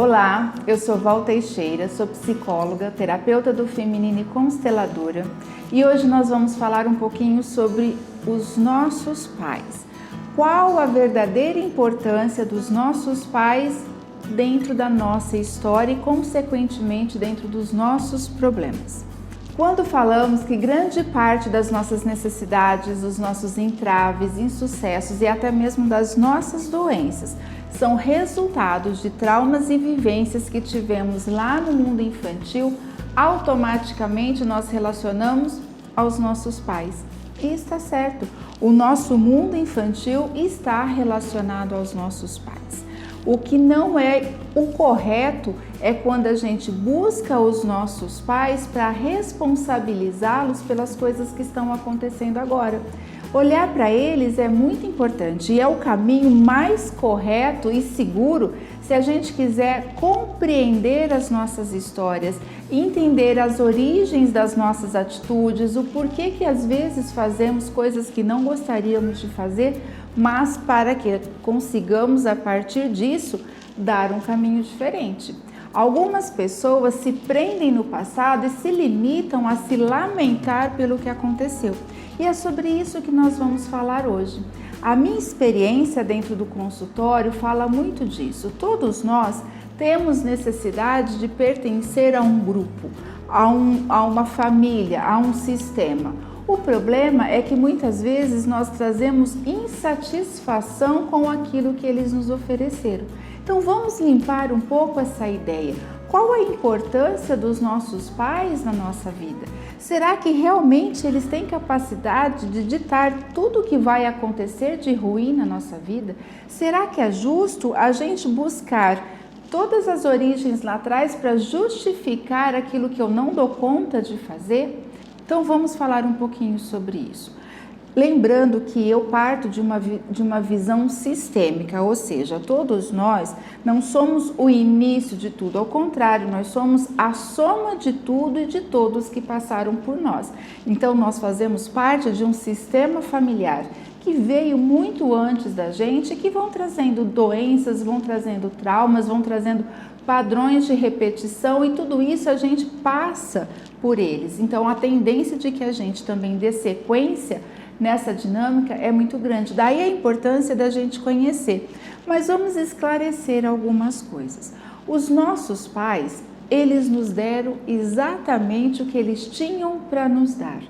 Olá, eu sou Val Teixeira, sou psicóloga, terapeuta do feminino e consteladora e hoje nós vamos falar um pouquinho sobre os nossos pais. Qual a verdadeira importância dos nossos pais dentro da nossa história e, consequentemente, dentro dos nossos problemas? Quando falamos que grande parte das nossas necessidades, dos nossos entraves, insucessos e até mesmo das nossas doenças são resultados de traumas e vivências que tivemos lá no mundo infantil, automaticamente nós relacionamos aos nossos pais. E está certo, o nosso mundo infantil está relacionado aos nossos pais. O que não é o correto é quando a gente busca os nossos pais para responsabilizá-los pelas coisas que estão acontecendo agora. Olhar para eles é muito importante e é o caminho mais correto e seguro se a gente quiser compreender as nossas histórias, entender as origens das nossas atitudes, o porquê que às vezes fazemos coisas que não gostaríamos de fazer, mas para que consigamos a partir disso dar um caminho diferente. Algumas pessoas se prendem no passado e se limitam a se lamentar pelo que aconteceu. E é sobre isso que nós vamos falar hoje. A minha experiência dentro do consultório fala muito disso. Todos nós temos necessidade de pertencer a um grupo, a uma família, a um sistema. O problema é que muitas vezes nós trazemos insatisfação com aquilo que eles nos ofereceram. Então vamos limpar um pouco essa ideia. Qual a importância dos nossos pais na nossa vida? Será que realmente eles têm capacidade de ditar tudo o que vai acontecer de ruim na nossa vida? Será que é justo a gente buscar todas as origens lá atrás para justificar aquilo que eu não dou conta de fazer? Então vamos falar um pouquinho sobre isso. Lembrando que eu parto de uma visão sistêmica, ou seja, todos nós não somos o início de tudo, ao contrário, nós somos a soma de tudo e de todos que passaram por nós. Então nós fazemos parte de um sistema familiar que veio muito antes da gente, que vão trazendo doenças, vão trazendo traumas, vão trazendo padrões de repetição e tudo isso a gente passa por eles. Então a tendência de que a gente também dê sequência nessa dinâmica é muito grande. Daí a importância da gente conhecer. Mas vamos esclarecer algumas coisas. Os nossos pais, eles nos deram exatamente o que eles tinham para nos dar.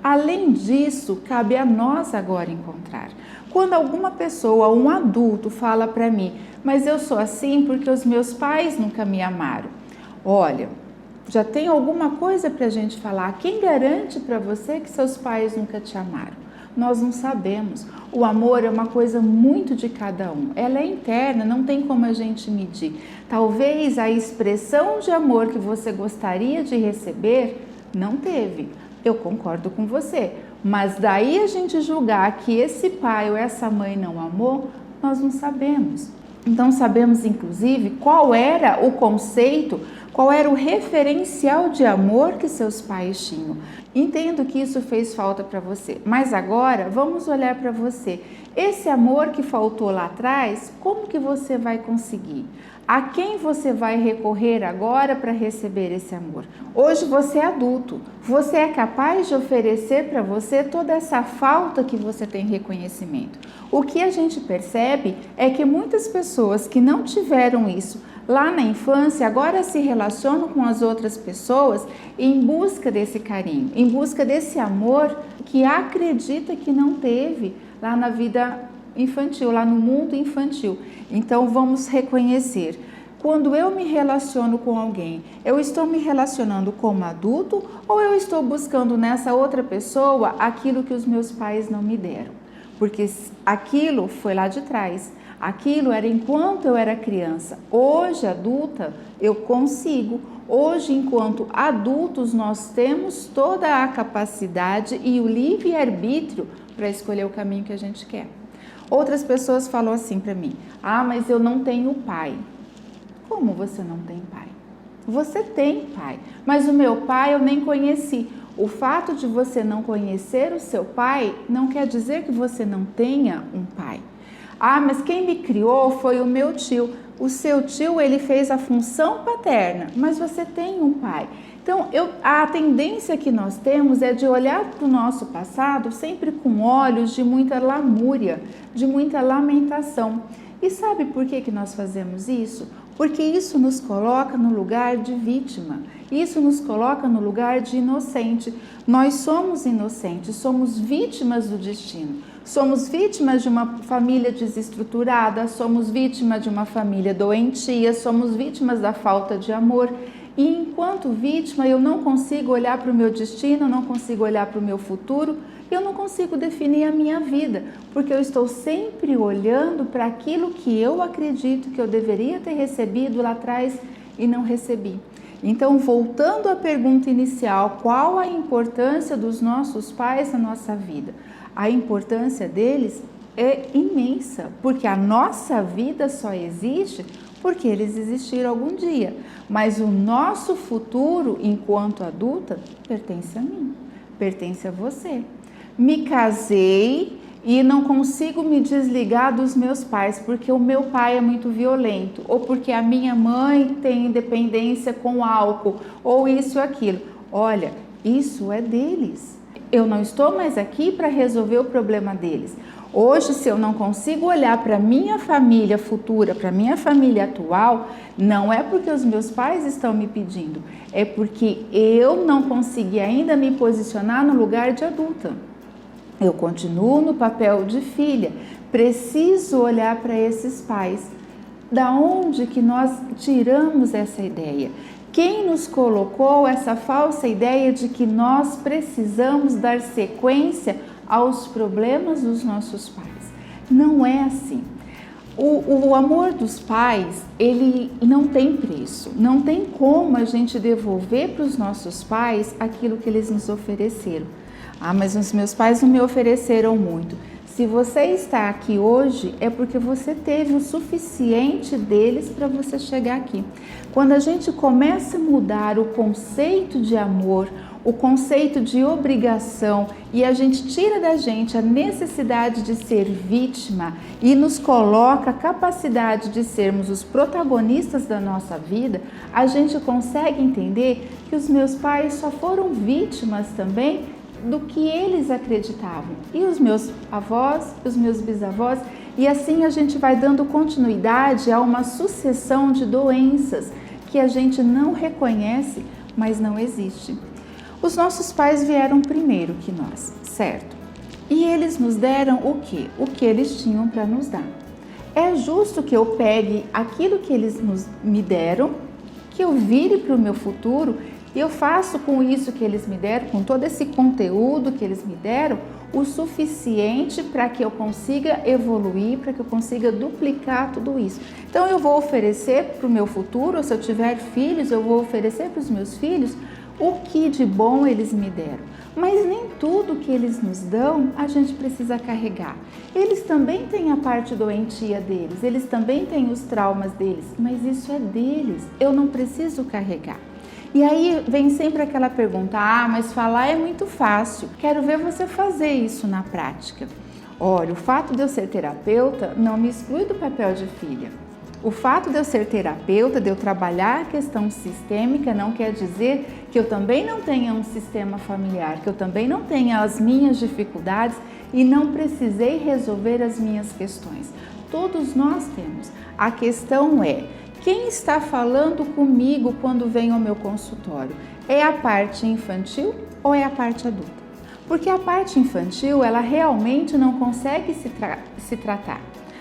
Além disso, cabe a nós agora encontrar. Quando alguma pessoa, um adulto, fala para mim, mas eu sou assim porque os meus pais nunca me amaram. Olha, já tem alguma coisa para a gente falar. Quem garante para você que seus pais nunca te amaram? Nós não sabemos. O amor é uma coisa muito de cada um. Ela é interna, não tem como a gente medir. Talvez a expressão de amor que você gostaria de receber não teve. Eu concordo com você. Mas daí a gente julgar que esse pai ou essa mãe não amou, nós não sabemos. Então sabemos inclusive qual era o conceito, qual era o referencial de amor que seus pais tinham. Entendo que isso fez falta para você, mas agora vamos olhar para você. Esse amor que faltou lá atrás, como que você vai conseguir? A quem você vai recorrer agora para receber esse amor? Hoje você é adulto, você é capaz de oferecer para você toda essa falta que você tem reconhecimento. O que a gente percebe é que muitas pessoas que não tiveram isso lá na infância, agora se relacionam com as outras pessoas em busca desse carinho, em busca desse amor que acredita que não teve lá na vida infantil, lá no mundo infantil. Então vamos reconhecer. Quando eu me relaciono com alguém, eu estou me relacionando como adulto ou eu estou buscando nessa outra pessoa aquilo que os meus pais não me deram? Porque aquilo foi lá de trás. Aquilo era enquanto eu era criança. Hoje, adulta, eu consigo. Hoje, enquanto adultos, nós temos toda a capacidade e o livre-arbítrio para escolher o caminho que a gente quer. Outras pessoas falam assim para mim, mas eu não tenho pai. Como você não tem pai? Você tem pai, mas o meu pai eu nem conheci. O fato de você não conhecer o seu pai não quer dizer que você não tenha um pai. Mas quem me criou foi o meu tio. O seu tio, ele fez a função paterna, mas você tem um pai. Então, a tendência que nós temos é de olhar para o nosso passado sempre com olhos de muita lamúria, de muita lamentação. E sabe por que nós fazemos isso? Porque isso nos coloca no lugar de vítima, isso nos coloca no lugar de inocente. Nós somos inocentes, somos vítimas do destino, somos vítimas de uma família desestruturada, somos vítimas de uma família doentia, somos vítimas da falta de amor. E enquanto vítima, eu não consigo olhar para o meu destino, não consigo olhar para o meu futuro, eu não consigo definir a minha vida, porque eu estou sempre olhando para aquilo que eu acredito que eu deveria ter recebido lá atrás e não recebi. Então, voltando à pergunta inicial, qual a importância dos nossos pais na nossa vida? A importância deles é imensa, porque a nossa vida só existe porque eles existiram algum dia, mas o nosso futuro, enquanto adulta, pertence a mim, pertence a você. Me casei e não consigo me desligar dos meus pais, porque o meu pai é muito violento, ou porque a minha mãe tem dependência com álcool, ou isso ou aquilo. Olha, isso é deles. Eu não estou mais aqui para resolver o problema deles. Hoje, se eu não consigo olhar para a minha família futura, para a minha família atual, não é porque os meus pais estão me pedindo, é porque eu não consegui ainda me posicionar no lugar de adulta. Eu continuo no papel de filha, preciso olhar para esses pais. Da onde que nós tiramos essa ideia? Quem nos colocou essa falsa ideia de que nós precisamos dar sequência aos problemas dos nossos pais? Não é assim. O amor dos pais, ele não tem preço, não tem como a gente devolver para os nossos pais aquilo que eles nos ofereceram. Ah, mas os meus pais não me ofereceram muito. Se você está aqui hoje, é porque você teve o suficiente deles para você chegar aqui. Quando a gente começa a mudar o conceito de amor, o conceito de obrigação, e a gente tira da gente a necessidade de ser vítima e nos coloca a capacidade de sermos os protagonistas da nossa vida, a gente consegue entender que os meus pais só foram vítimas também do que eles acreditavam, e os meus avós, os meus bisavós, e assim a gente vai dando continuidade a uma sucessão de doenças que a gente não reconhece, mas não existe. Os nossos pais vieram primeiro que nós, certo? E eles nos deram o quê? O que eles tinham para nos dar. É justo que eu pegue aquilo que eles me deram, que eu vire para o meu futuro e eu faço com isso que eles me deram, com todo esse conteúdo que eles me deram, o suficiente para que eu consiga evoluir, para que eu consiga duplicar tudo isso. Então eu vou oferecer para o meu futuro, ou se eu tiver filhos, eu vou oferecer para os meus filhos o que de bom eles me deram. Mas nem tudo que eles nos dão a gente precisa carregar. Eles também têm a parte doentia deles, eles também têm os traumas deles, mas isso é deles, eu não preciso carregar. E aí vem sempre aquela pergunta, mas falar é muito fácil, quero ver você fazer isso na prática. Olha, o fato de eu ser terapeuta não me exclui do papel de filha. O fato de eu ser terapeuta, de eu trabalhar a questão sistêmica, não quer dizer que eu também não tenha um sistema familiar, que eu também não tenha as minhas dificuldades e não precisei resolver as minhas questões. Todos nós temos. A questão é, quem está falando comigo quando vem ao meu consultório? É a parte infantil ou é a parte adulta? Porque a parte infantil, ela realmente não consegue se tratar.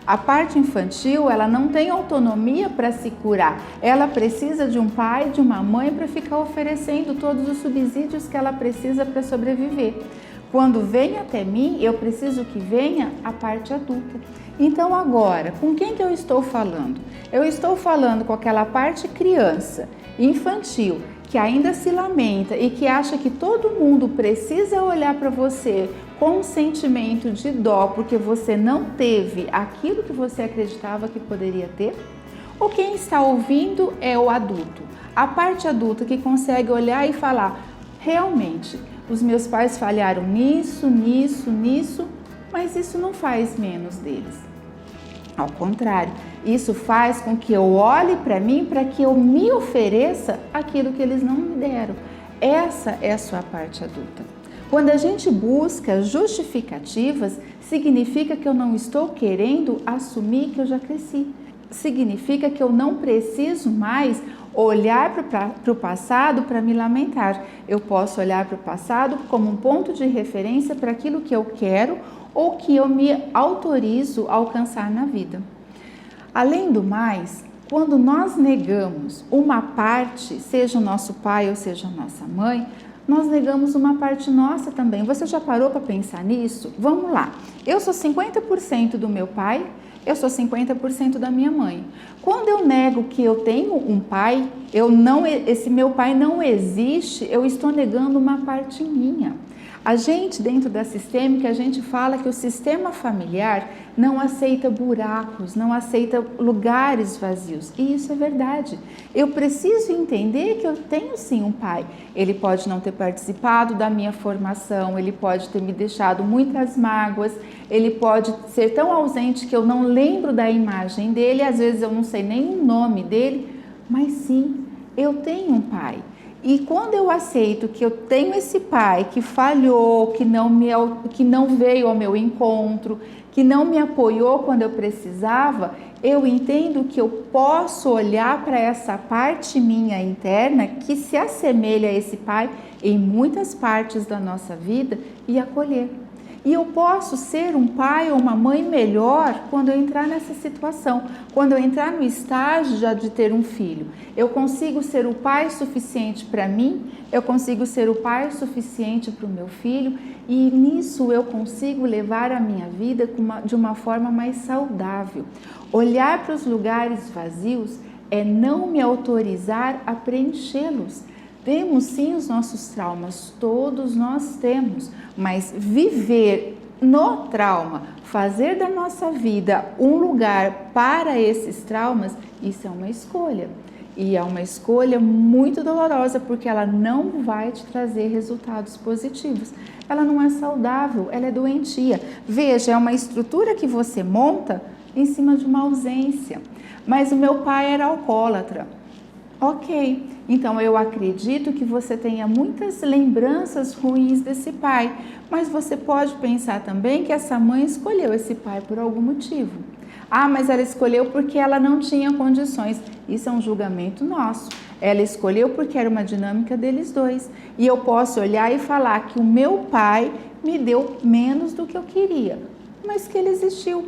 A parte infantil, ela não tem autonomia para se curar. Ela precisa de um pai, de uma mãe para ficar oferecendo todos os subsídios que ela precisa para sobreviver. Quando vem até mim, eu preciso que venha a parte adulta. Então agora, com quem que eu estou falando? Eu estou falando com aquela parte criança, infantil, que ainda se lamenta e que acha que todo mundo precisa olhar para você com um sentimento de dó porque você não teve aquilo que você acreditava que poderia ter? Ou quem está ouvindo é o adulto, a parte adulta que consegue olhar e falar, realmente, os meus pais falharam nisso, mas isso não faz menos deles. Ao contrário, Isso faz com que eu olhe para mim, para que eu me ofereça aquilo que eles não me deram. Essa é a sua parte adulta. Quando a gente busca justificativas, significa que eu não estou querendo assumir que eu já cresci. Significa que eu não preciso mais olhar para o passado para me lamentar. Eu posso olhar para o passado como um ponto de referência para aquilo que eu quero ou que eu me autorizo a alcançar na vida. Além do mais, quando nós negamos uma parte, seja o nosso pai ou seja a nossa mãe, nós negamos uma parte nossa também. Você já parou para pensar nisso? Vamos lá. Eu sou 50% do meu pai, eu sou 50% da minha mãe. Quando eu nego que eu tenho um pai, esse meu pai não existe, eu estou negando uma parte minha. A gente, dentro da sistêmica, a gente fala que o sistema familiar não aceita buracos, não aceita lugares vazios. E isso é verdade. Eu preciso entender que eu tenho sim um pai. Ele pode não ter participado da minha formação, ele pode ter me deixado muitas mágoas, ele pode ser tão ausente que eu não lembro da imagem dele, às vezes eu não sei nem o nome dele, mas sim, eu tenho um pai. E quando eu aceito que eu tenho esse pai que falhou, que não veio ao meu encontro, que não me apoiou quando eu precisava, eu entendo que eu posso olhar para essa parte minha interna que se assemelha a esse pai em muitas partes da nossa vida e acolher. E eu posso ser um pai ou uma mãe melhor quando eu entrar nessa situação, quando eu entrar no estágio já de ter um filho. Eu consigo ser o pai suficiente para mim, eu consigo ser o pai suficiente para o meu filho e nisso eu consigo levar a minha vida de uma forma mais saudável. Olhar para os lugares vazios é não me autorizar a preenchê-los. Temos sim os nossos traumas, todos nós temos, mas viver no trauma, fazer da nossa vida um lugar para esses traumas, isso é uma escolha. E é uma escolha muito dolorosa, porque ela não vai te trazer resultados positivos. Ela não é saudável, ela é doentia. Veja, é uma estrutura que você monta em cima de uma ausência. Mas o meu pai era alcoólatra. Ok, então eu acredito que você tenha muitas lembranças ruins desse pai, mas você pode pensar também que essa mãe escolheu esse pai por algum motivo. Ah, mas ela escolheu porque ela não tinha condições. Isso é um julgamento nosso. Ela escolheu porque era uma dinâmica deles dois. E eu posso olhar e falar que o meu pai me deu menos do que eu queria, mas que ele existiu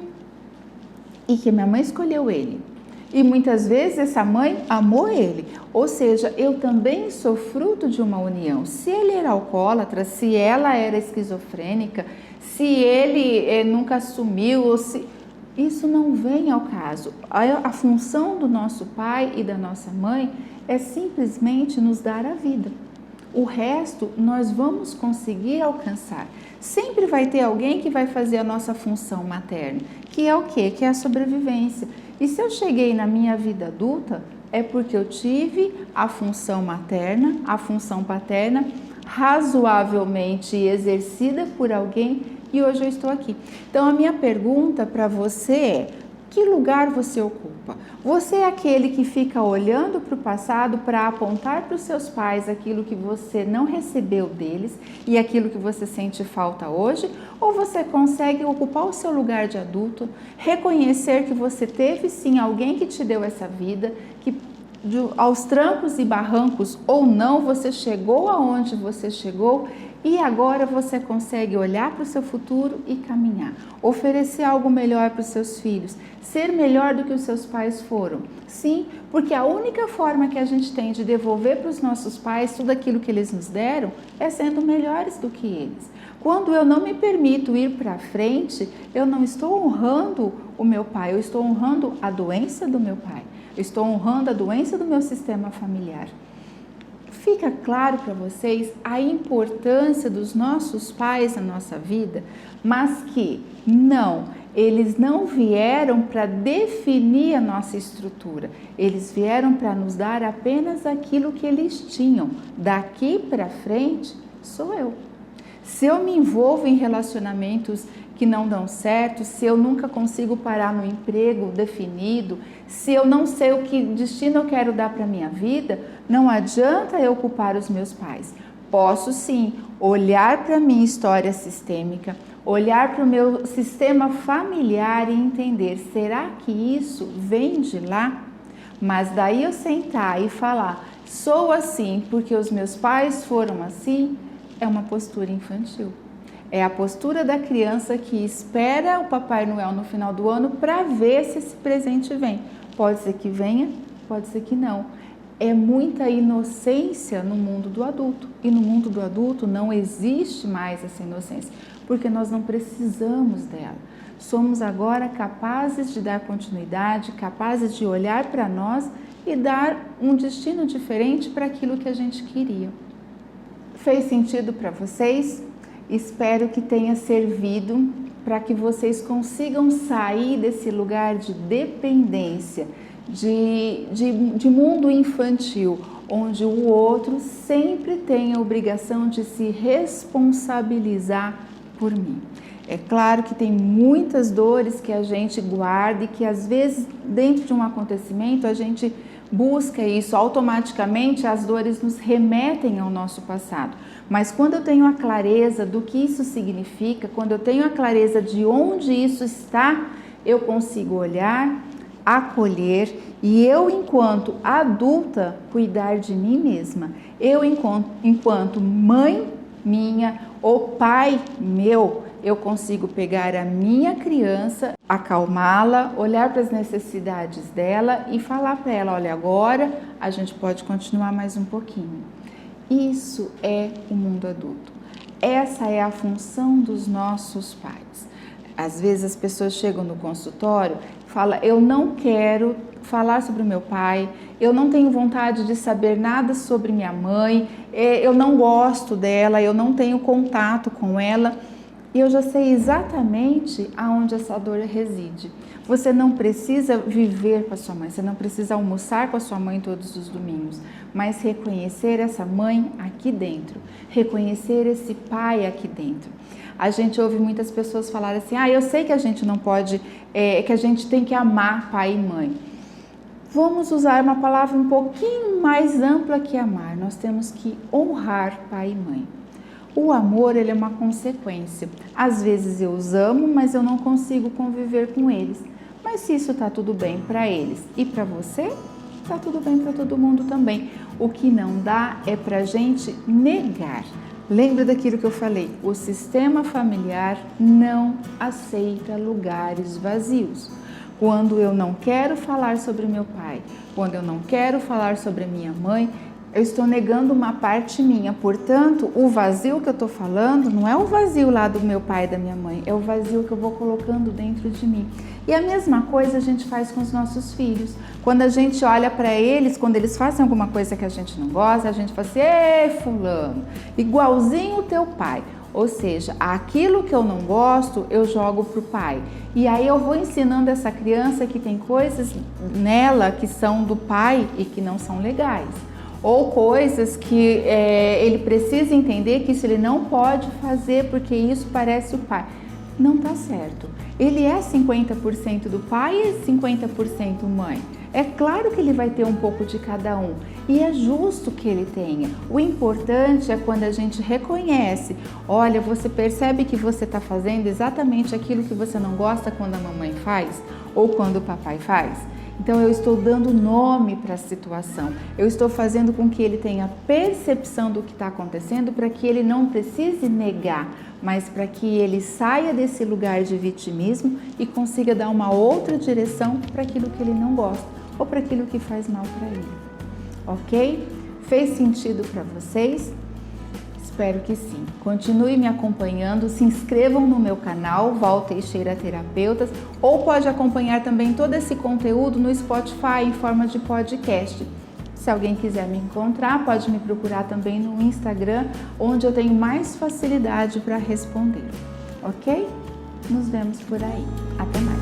e que minha mãe escolheu ele. E muitas vezes essa mãe amou ele, ou seja, eu também sou fruto de uma união. Se ele era alcoólatra, se ela era esquizofrênica, se ele nunca assumiu, ou se... isso não vem ao caso. A função do nosso pai e da nossa mãe é simplesmente nos dar a vida. O resto nós vamos conseguir alcançar. Sempre vai ter alguém que vai fazer a nossa função materna, que é o quê? Que é a sobrevivência. E se eu cheguei na minha vida adulta, é porque eu tive a função materna, a função paterna, razoavelmente exercida por alguém e hoje eu estou aqui. Então a minha pergunta para você é: que lugar você ocupa? Você é aquele que fica olhando para o passado para apontar para os seus pais aquilo que você não recebeu deles e aquilo que você sente falta hoje? Ou você consegue ocupar o seu lugar de adulto, reconhecer que você teve sim alguém que te deu essa vida, que aos trancos e barrancos ou não, você chegou aonde você chegou e agora você consegue olhar para o seu futuro e caminhar, oferecer algo melhor para os seus filhos, ser melhor do que os seus pais foram. Sim, porque a única forma que a gente tem de devolver para os nossos pais tudo aquilo que eles nos deram é sendo melhores do que eles. Quando eu não me permito ir para frente, eu não estou honrando o meu pai, eu estou honrando a doença do meu pai. Eu estou honrando a doença do meu sistema familiar. Fica claro para vocês a importância dos nossos pais na nossa vida, mas que eles não vieram para definir a nossa estrutura, eles vieram para nos dar apenas aquilo que eles tinham. Daqui para frente sou eu. Se eu me envolvo em relacionamentos que não dão certo, se eu nunca consigo parar no emprego definido, se eu não sei o que destino eu quero dar para a minha vida, não adianta eu culpar os meus pais. Posso sim olhar para a minha história sistêmica, olhar para o meu sistema familiar e entender, será que isso vem de lá? Mas daí eu sentar e falar, sou assim porque os meus pais foram assim, é uma postura infantil. É a postura da criança que espera o Papai Noel no final do ano para ver se esse presente vem. Pode ser que venha, pode ser que não. É muita inocência no mundo do adulto. E no mundo do adulto não existe mais essa inocência, porque nós não precisamos dela. Somos agora capazes de dar continuidade, capazes de olhar para nós e dar um destino diferente para aquilo que a gente queria. Fez sentido para vocês? Espero que tenha servido para que vocês consigam sair desse lugar de dependência, de mundo infantil, onde o outro sempre tem a obrigação de se responsabilizar por mim. É claro que tem muitas dores que a gente guarda e que às vezes dentro de um acontecimento a gente busca isso, automaticamente as dores nos remetem ao nosso passado. Mas quando eu tenho a clareza do que isso significa, quando eu tenho a clareza de onde isso está, eu consigo olhar, acolher e eu, enquanto adulta, cuidar de mim mesma. Eu, enquanto mãe minha ou pai meu, eu consigo pegar a minha criança, acalmá-la, olhar para as necessidades dela e falar para ela, olha, agora a gente pode continuar mais um pouquinho. Isso é o mundo adulto. Essa é a função dos nossos pais. Às vezes as pessoas chegam no consultório e falam, eu não quero falar sobre o meu pai, eu não tenho vontade de saber nada sobre minha mãe, eu não gosto dela, eu não tenho contato com ela. E eu já sei exatamente aonde essa dor reside. Você não precisa viver com a sua mãe, você não precisa almoçar com a sua mãe todos os domingos, mas reconhecer essa mãe aqui dentro, reconhecer esse pai aqui dentro. A gente ouve muitas pessoas falar assim, eu sei que a gente não pode, que a gente tem que amar pai e mãe. Vamos usar uma palavra um pouquinho mais ampla que amar, nós temos que honrar pai e mãe. O amor, ele é uma consequência. Às vezes eu os amo, mas eu não consigo conviver com eles. Mas se isso está tudo bem para eles e para você, está tudo bem para todo mundo também. O que não dá é para a gente negar. Lembra daquilo que eu falei? O sistema familiar não aceita lugares vazios. Quando eu não quero falar sobre meu pai, quando eu não quero falar sobre a minha mãe, eu estou negando uma parte minha, portanto, o vazio que eu estou falando não é o vazio lá do meu pai e da minha mãe, é o vazio que eu vou colocando dentro de mim. E a mesma coisa a gente faz com os nossos filhos. Quando a gente olha para eles, quando eles fazem alguma coisa que a gente não gosta, a gente fala assim, ei fulano, igualzinho o teu pai. Ou seja, aquilo que eu não gosto, eu jogo pro pai. E aí eu vou ensinando essa criança que tem coisas nela que são do pai e que não são legais. Ou coisas que ele precisa entender que isso ele não pode fazer porque isso parece o pai. Não tá certo. Ele é 50% do pai e 50% mãe. É claro que ele vai ter um pouco de cada um e é justo que ele tenha. O importante é quando a gente reconhece, olha, você percebe que você está fazendo exatamente aquilo que você não gosta quando a mamãe faz ou quando o papai faz. Então eu estou dando nome para a situação, eu estou fazendo com que ele tenha percepção do que está acontecendo para que ele não precise negar, mas para que ele saia desse lugar de vitimismo e consiga dar uma outra direção para aquilo que ele não gosta ou para aquilo que faz mal para ele. Ok? Fez sentido para vocês? Espero que sim. Continue me acompanhando, se inscrevam no meu canal, Val Teixeira Terapeutas, ou pode acompanhar também todo esse conteúdo no Spotify em forma de podcast. Se alguém quiser me encontrar, pode me procurar também no Instagram, onde eu tenho mais facilidade para responder. Ok? Nos vemos por aí. Até mais.